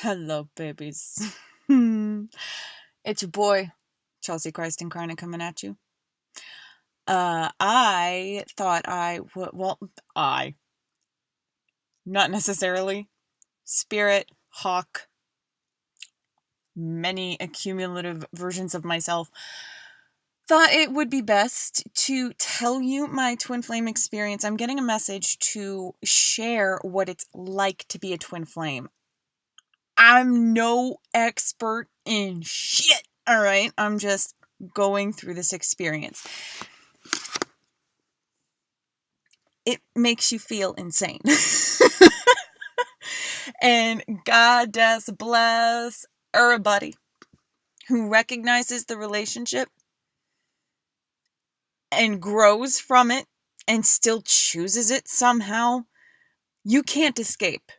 Hello, babies. It's your boy, Chelsea Christ Incarnate, coming at you. I thought not necessarily, spirit, hawk, many accumulative versions of myself, thought it would be best to tell you my twin flame experience. I'm getting a message to share what it's like to be a twin flame. I'm no expert in shit, all right? I'm just going through this experience. It makes you feel insane. And God does bless everybody who recognizes the relationship and grows from it and still chooses it somehow. You can't escape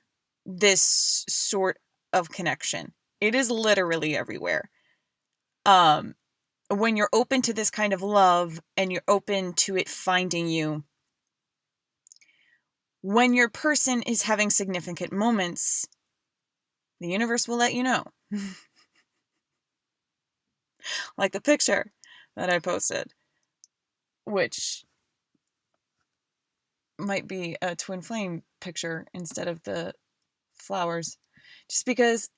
this sort of connection. It is literally everywhere. When you're open to this kind of love and you're open to it finding you, when your person is having significant moments, the universe will let you know. Like the picture that I posted, which might be a twin flame picture instead of the flowers. Just because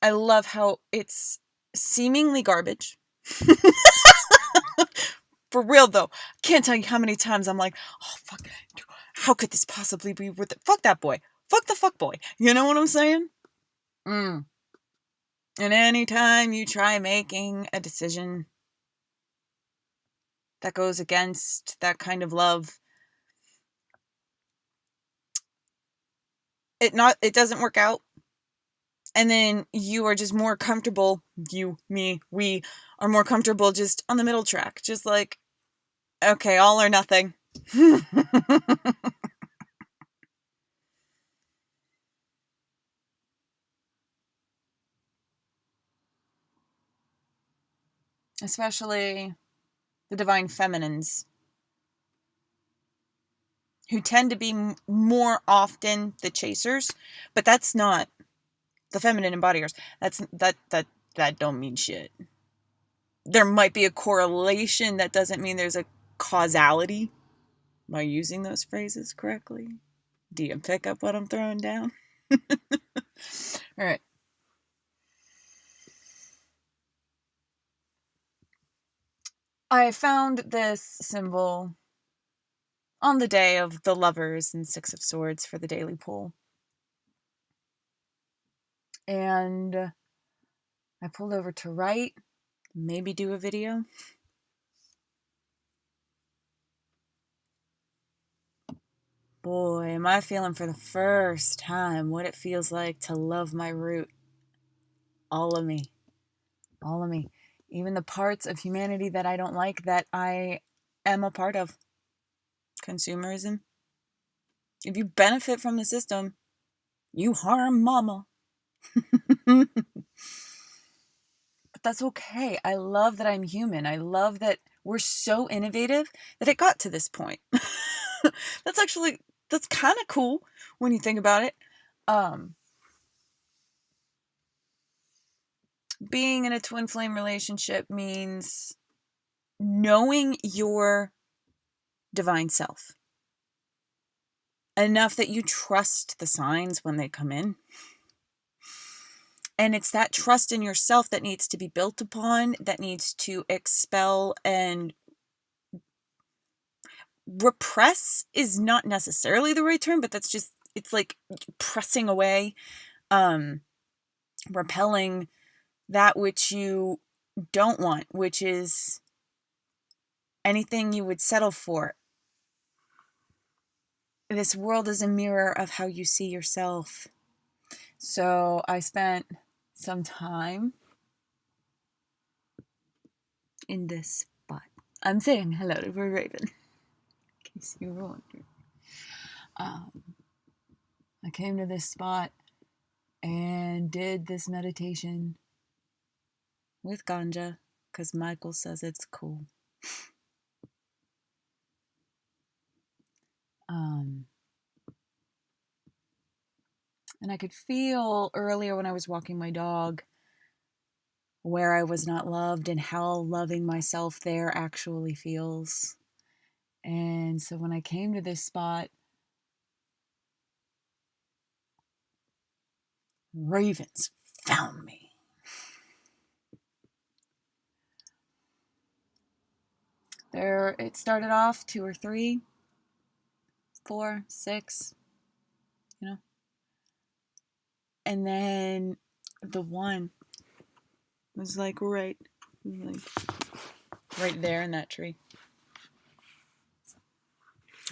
I love how it's seemingly garbage. For real though, can't tell you how many times I'm like, oh fuck, how could this possibly be with it? Fuck that boy. Fuck the fuck boy. You know what I'm saying? And anytime you try making a decision that goes against that kind of love, it doesn't work out. And then you are just more comfortable, you, me, we are more comfortable just on the middle track. Just like, okay, all or nothing. Especially the divine feminines, who tend to be more often the chasers, but that's not the feminine embodiers. That don't mean shit. There might be a correlation. That doesn't mean there's a causality. Am I using those phrases correctly? Do you pick up what I'm throwing down? All right. I found this symbol on the day of the Lovers and Six of Swords for the daily pull. And I pulled over to write, maybe do a video. Boy, am I feeling for the first time what it feels like to love my root. All of me. All of me. Even the parts of humanity that I don't like, that I am a part of. Consumerism. If you benefit from the system, you harm mama. But that's okay. I love that I'm human. I love that we're so innovative that it got to this point. That's kind of cool when you think about it. Being in a twin flame relationship means knowing your divine self enough that you trust the signs when they come in. And it's that trust in yourself that needs to be built upon, that needs to expel and repress is not necessarily the right term, but that's just, it's like pressing away, repelling that which you don't want, which is anything you would settle for. This world is a mirror of how you see yourself. So I spent some time in this spot. I'm saying hello to Raven, in case you were wondering. I came to this spot and did this meditation with ganja because Michael says it's cool. And I could feel earlier when I was walking my dog where I was not loved and how loving myself there actually feels. And so when I came to this spot, ravens found me. There, it started off 2 or 3, 4, 6, and then the one was like right there in that tree,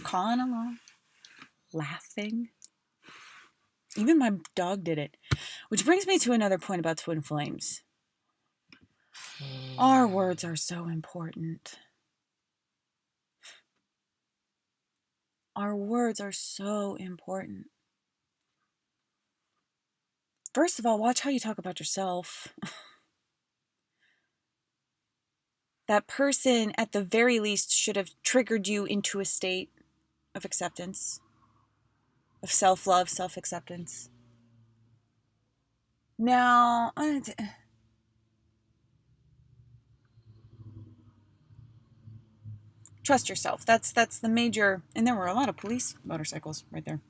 calling along, laughing. Even my dog did it, which brings me to another point about twin flames. Our words are so important. Our words are so important. First of all, watch how you talk about yourself. That person, at the very least, should have triggered you into a state of acceptance, of self-love, self-acceptance. Now, trust yourself. That's the major, and there were a lot of police motorcycles right there.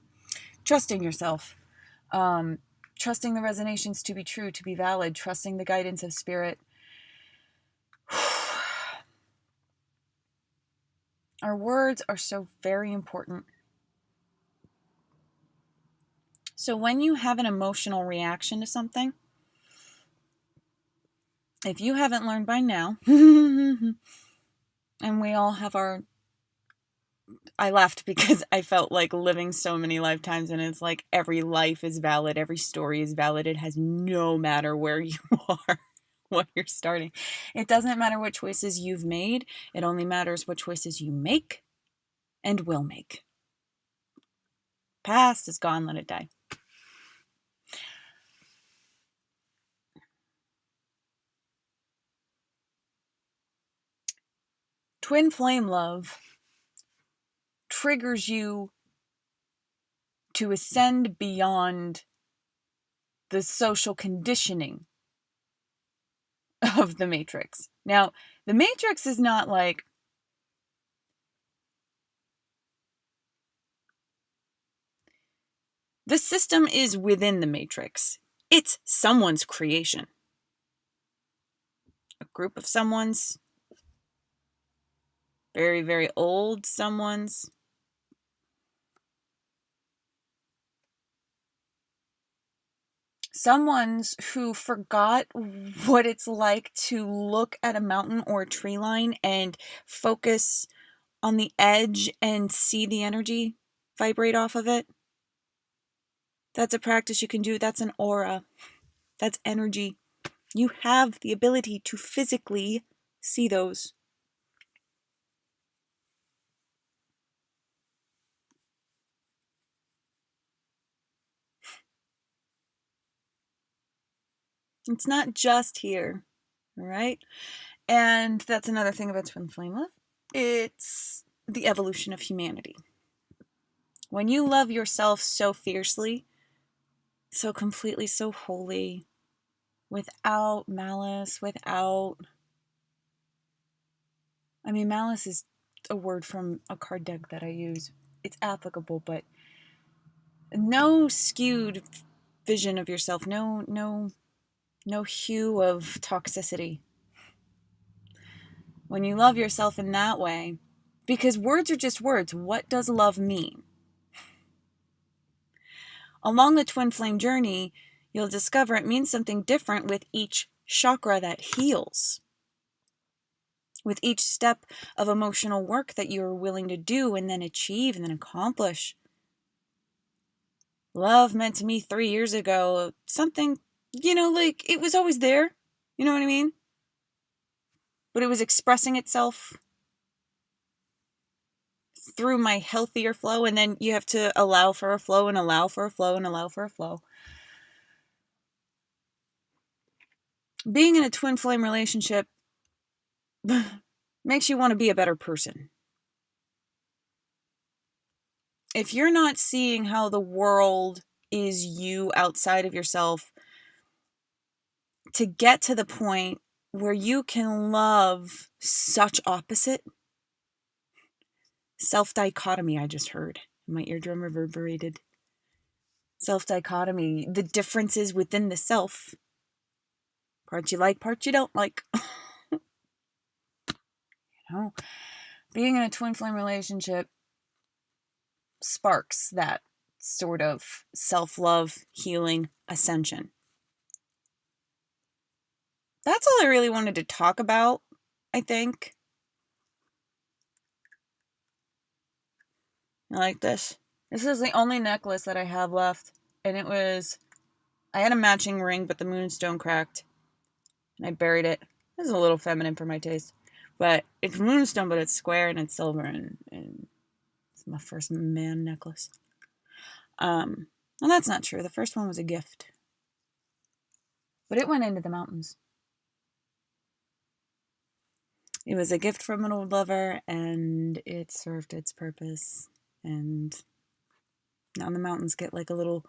Trusting yourself. Trusting the resonations to be true, to be valid, trusting the guidance of spirit. Our words are so very important. So when you have an emotional reaction to something, if you haven't learned by now, and we all have our... I laughed because I felt like living so many lifetimes, and it's like every life is valid, every story is valid. It has no matter where you are, what you're starting. It doesn't matter what choices you've made. It only matters what choices you make and will make. Past is gone, let it die. Twin flame love triggers you to ascend beyond the social conditioning of the Matrix. Now, the Matrix is not like... The system is within the Matrix. It's someone's creation. A group of someone's. Very, very old someone's. Someone's who forgot what it's like to look at a mountain or a tree line and focus on the edge and see the energy vibrate off of it. That's a practice you can do. That's an aura. That's energy. You have the ability to physically see those. It's not just here, all right? And that's another thing about twin flame love. It's the evolution of humanity. When you love yourself so fiercely, so completely, so wholly, without malice, malice is a word from a card deck that I use. It's applicable, but no skewed vision of yourself, no hue of toxicity. When you love yourself in that way, because words are just words. What does love mean? Along the twin flame journey, you'll discover it means something different with each chakra that heals. With each step of emotional work that you're willing to do and then achieve and then accomplish. Love meant to me 3 years ago something, like it was always there. You know what I mean? But it was expressing itself through my healthier flow, and then you have to allow for a flow and allow for a flow and allow for a flow. Being in a twin flame relationship makes you want to be a better person. If you're not seeing how the world is you outside of yourself to get to the point where you can love such opposite. Self-dichotomy, I just heard. My eardrum reverberated. Self-dichotomy, the differences within the self. Parts you like, parts you don't like. Being in a twin flame relationship sparks that sort of self-love, healing, ascension. That's all I really wanted to talk about, I think. I like this. This is the only necklace that I have left. And I had a matching ring, but the moonstone cracked. And I buried it. This is a little feminine for my taste. But it's moonstone, but it's square and it's silver. And it's my first man necklace. Well, that's not true. The first one was a gift. But it went into the mountains. It was a gift from an old lover, and it served its purpose. And now the mountains get like a little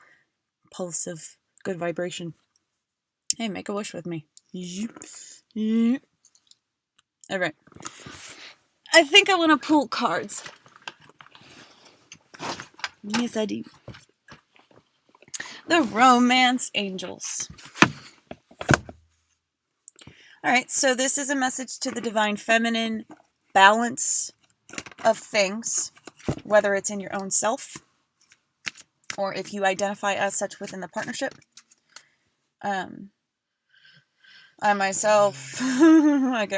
pulse of good vibration. Hey, make a wish with me. All right. I think I want to pull cards. Yes, I do. The Romance Angels. All right, so this is a message to the Divine Feminine balance of things, whether it's in your own self or if you identify as such within the partnership. I myself, like,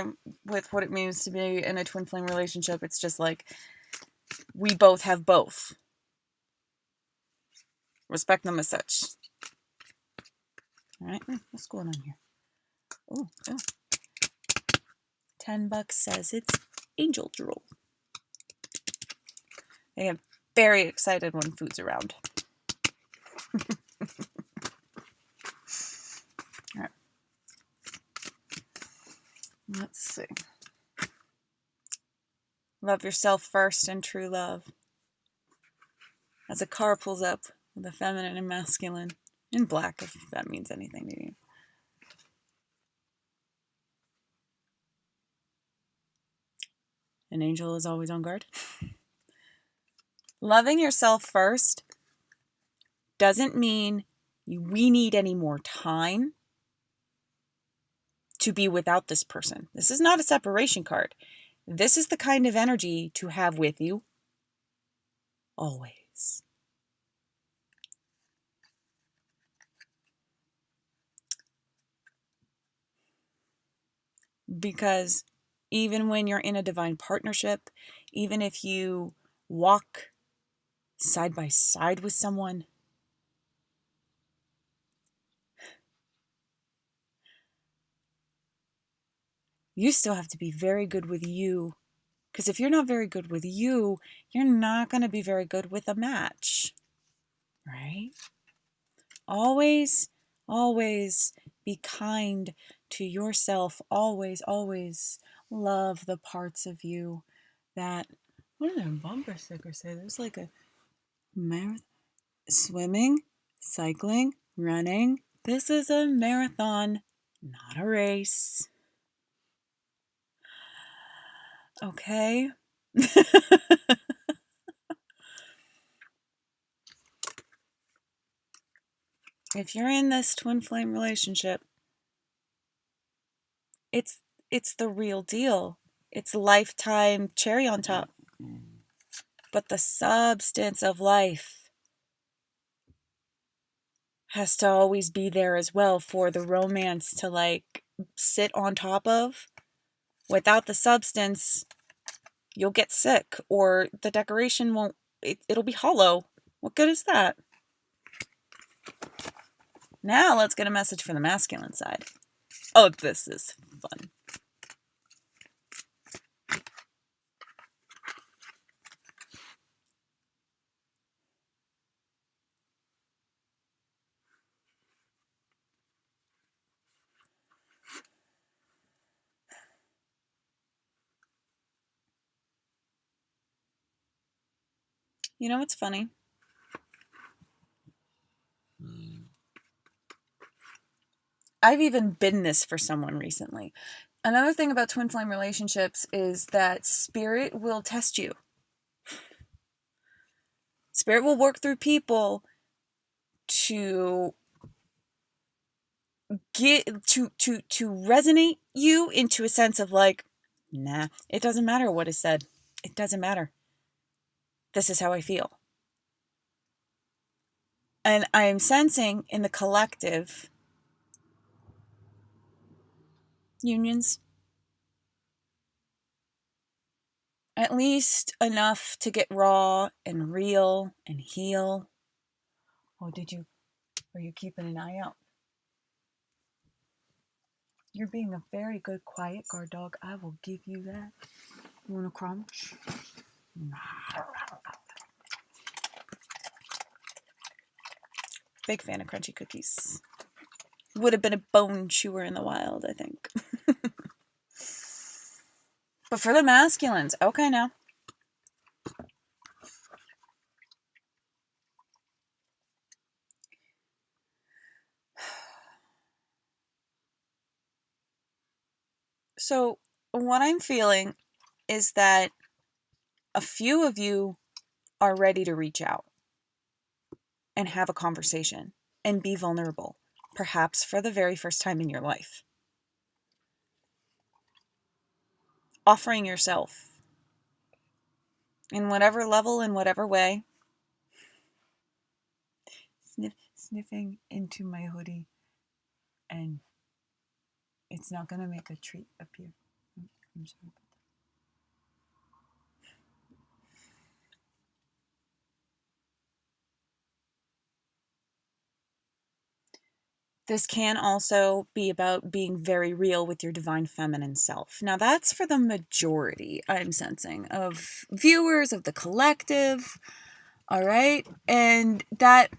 with what it means to be in a twin flame relationship, it's just like we both have both. Respect them as such. All right, what's going on here? Oh, $10 says it's angel drool. I get very excited when food's around. All right. Let's see. Love yourself first in true love. As a car pulls up with a feminine and masculine in black, if that means anything to you. An angel is always on guard. Loving yourself first doesn't mean we need any more time to be without this person. This is not a separation card. This is the kind of energy to have with you always. Because even when you're in a divine partnership, even if you walk side by side with someone, you still have to be very good with you. Because if you're not very good with you, you're not going to be very good with a match. Right? Always, always be kind to yourself. Always, always love the parts of you that... What did their bumper stickers say? There's like a marathon. Swimming, cycling, running. This is a marathon, not a race. Okay? If you're in this twin flame relationship, it's the real deal. It's lifetime cherry on top. But the substance of life has to always be there as well for the romance to like sit on top of. Without the substance, you'll get sick or the decoration won't, it'll be hollow. What good is that? Now let's get a message for the masculine side. Oh, this is fun. You know what's funny? I've even been this for someone recently. Another thing about twin flame relationships is that spirit will test you. Spirit will work through people to get to resonate you into a sense of like, nah, it doesn't matter what is said. It doesn't matter. This is how I feel. And I am sensing in the collective unions at least enough to get raw and real and heal. Oh, were you keeping an eye out? You're being a very good quiet guard dog. I will give you that. You want a crunch? Big fan of crunchy cookies. Would have been a bone chewer in the wild, I think. But for the masculines, okay now. So what I'm feeling is that a few of you are ready to reach out and have a conversation and be vulnerable, perhaps for the very first time in your life. Offering yourself in whatever level, in whatever way. Sniffing into my hoodie, and it's not going to make a treat appear. I'm sorry. This can also be about being very real with your divine feminine self. Now, that's for the majority, I'm sensing, of viewers, of the collective. All right. And that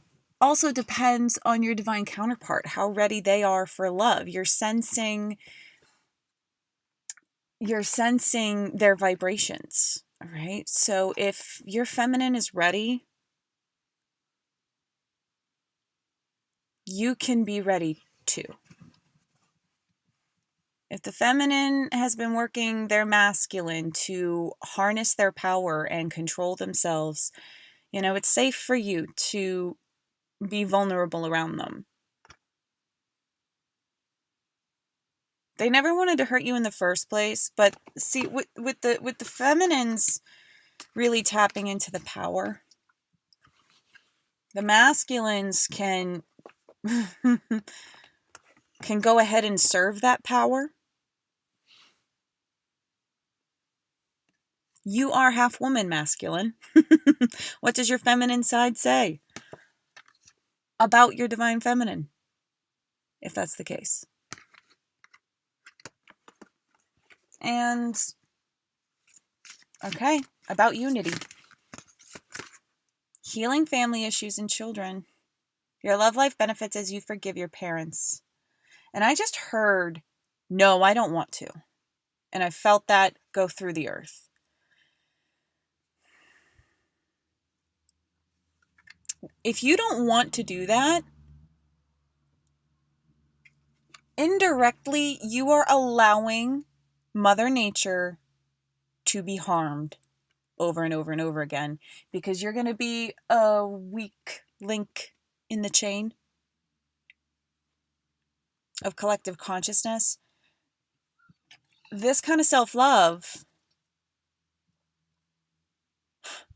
also depends on your divine counterpart, how ready they are for love. You're sensing their vibrations. All right. So if your feminine is ready, you can be ready too. If the feminine has been working their masculine to harness their power and control themselves, it's safe for you to be vulnerable around them. They never wanted to hurt you in the first place, but see, with the feminines really tapping into the power, the masculines can go ahead and serve that power. You are half woman, masculine. What does your feminine side say about your divine feminine, if that's the case? And, okay, about unity. Healing family issues and children. Your love life benefits as you forgive your parents. And I just heard, no, I don't want to. And I felt that go through the earth. If you don't want to do that, indirectly, you are allowing Mother Nature to be harmed over and over and over again, because you're going to be a weak link in the chain of collective consciousness. This kind of self-love,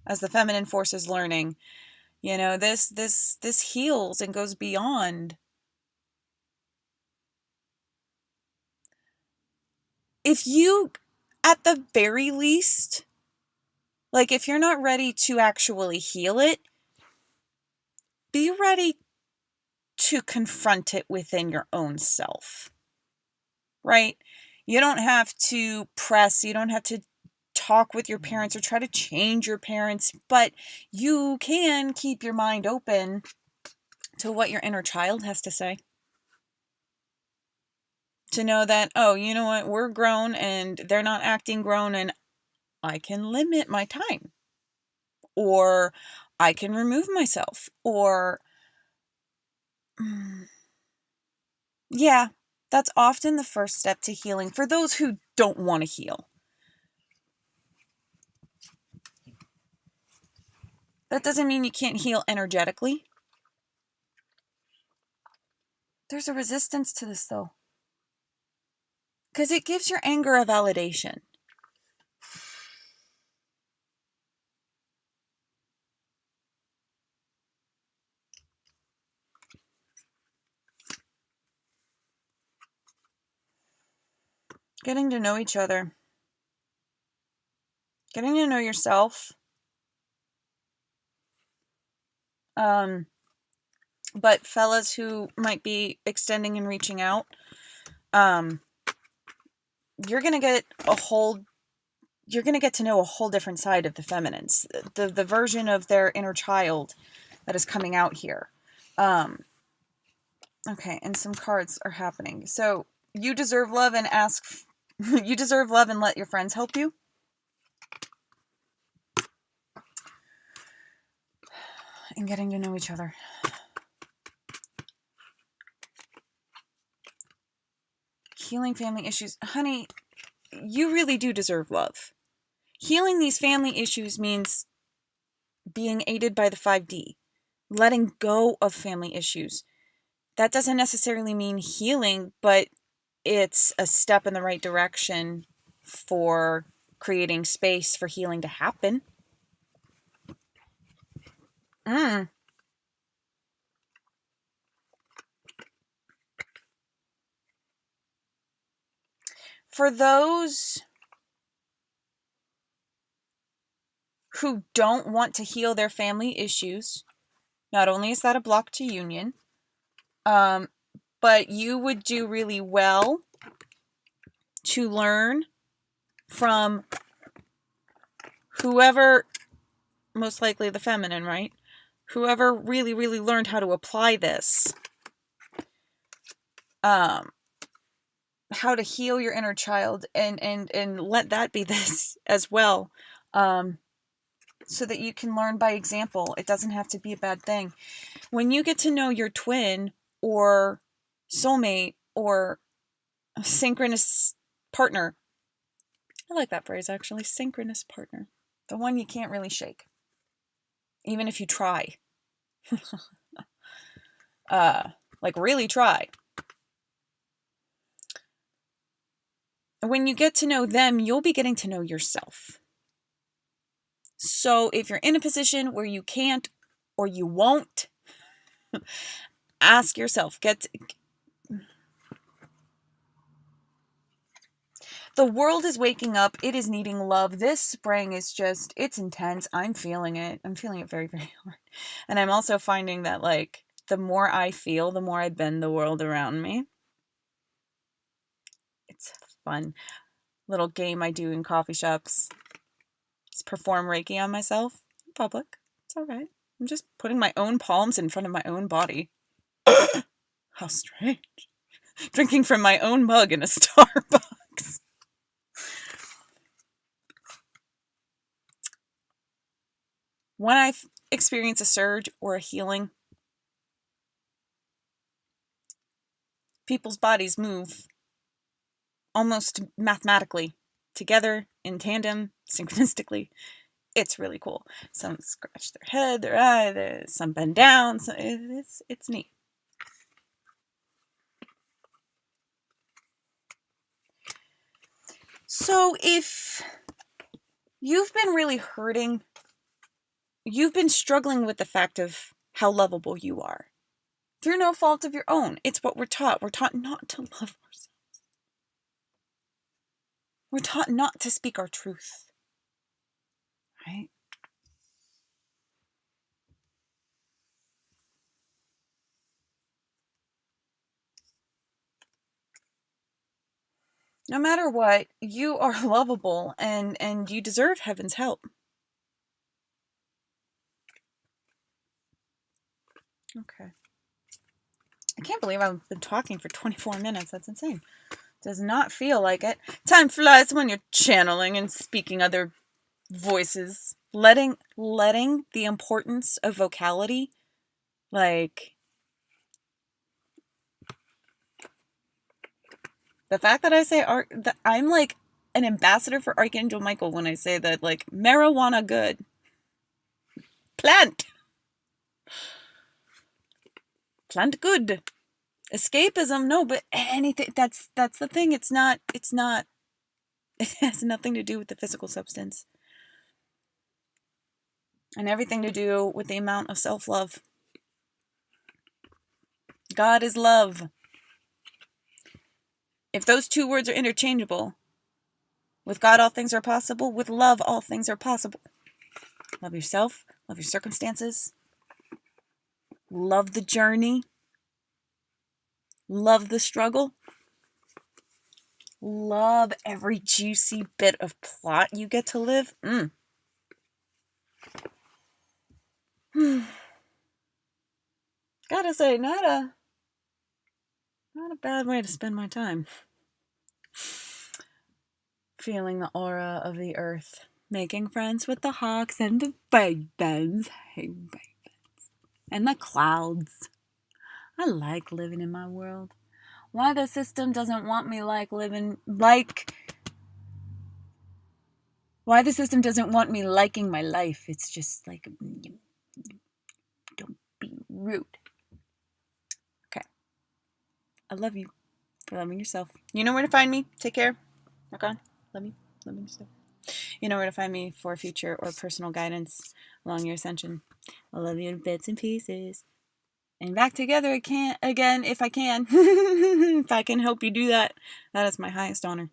as the feminine force is learning, this heals and goes beyond. If you, at the very least, like if you're not ready to actually heal it, be ready to confront it within your own self, right? You don't have to press, you don't have to talk with your parents or try to change your parents, but you can keep your mind open to what your inner child has to say. To know that, oh, you know what, we're grown and they're not acting grown, and I can limit my time. Or I can remove myself. Or, yeah, That's often the first step to healing for those who don't want to heal. That doesn't mean you can't heal energetically. There's a resistance to this, though. Because it gives your anger a validation. Getting to know each other. Getting to know yourself. But fellas who might be extending and reaching out, you're going to get to know a whole different side of the feminines. The version of their inner child that is coming out here. Okay, and some cards are happening. So, you deserve love and you deserve love and let your friends help you. And getting to know each other. Healing family issues. Honey, you really do deserve love. Healing these family issues means being aided by the 5D. Letting go of family issues. That doesn't necessarily mean healing, but it's a step in the right direction for creating space for healing to happen. For those who don't want to heal their family issues, not only is that a block to union, but you would do really well to learn from whoever, most likely the feminine, right? Whoever really, really learned how to apply this. How to heal your inner child and let that be this as well. So that you can learn by example. It doesn't have to be a bad thing. When you get to know your twin or soulmate or synchronous partner, I like that phrase actually, synchronous partner. The one you can't really shake. Even if you try. Like really try. When you get to know them, you'll be getting to know yourself. So if you're in a position where you can't or you won't, ask yourself, the world is waking up. It is needing love. This spring is just, it's intense. I'm feeling it. I'm feeling it very, very hard. And I'm also finding that, like, the more I feel, the more I bend the world around me. It's fun. Little game I do in coffee shops. Just perform Reiki on myself in public. It's all right. I'm just putting my own palms in front of my own body. How strange. Drinking from my own mug in a Starbucks. When I experience a surge or a healing, people's bodies move almost mathematically, together, in tandem, synchronistically. It's really cool. Some scratch their head, their eye, some bend down. So it's neat. So if you've been really hurting, you've been struggling with the fact of how lovable you are, through no fault of your own. It's what we're taught. We're taught not to love ourselves. We're taught not to speak our truth. Right? No matter what, you are lovable and you deserve heaven's help. Okay. I can't believe I've been talking for 24 minutes. That's insane. Does not feel like it. Time flies when you're channeling and speaking other voices. Letting the importance of vocality, like, The fact that I say I'm like an ambassador for Archangel Michael when I say that, like, marijuana good. Plant good. Escapism, no, but anything, that's the thing. It's not, it has nothing to do with the physical substance. And everything to do with the amount of self-love. God is love. If those two words are interchangeable, with God all things are possible, with love all things are possible. Love yourself, love your circumstances, love the journey, love the struggle, love every juicy bit of plot you get to live. Gotta say, not a bad way to spend my time. Feeling the aura of the earth, making friends with the hawks and the ravens, and the clouds. I like living in my world. Why the system doesn't want me why the system doesn't want me liking my life. It's just like, don't be rude. Okay. I love you for loving yourself. You know where to find me. Take care. Okay. Love you. Love yourself. You know where to find me for future or personal guidance along your ascension. I love you in bits and pieces. And back together again if I can. If I can help you do that, that is my highest honor.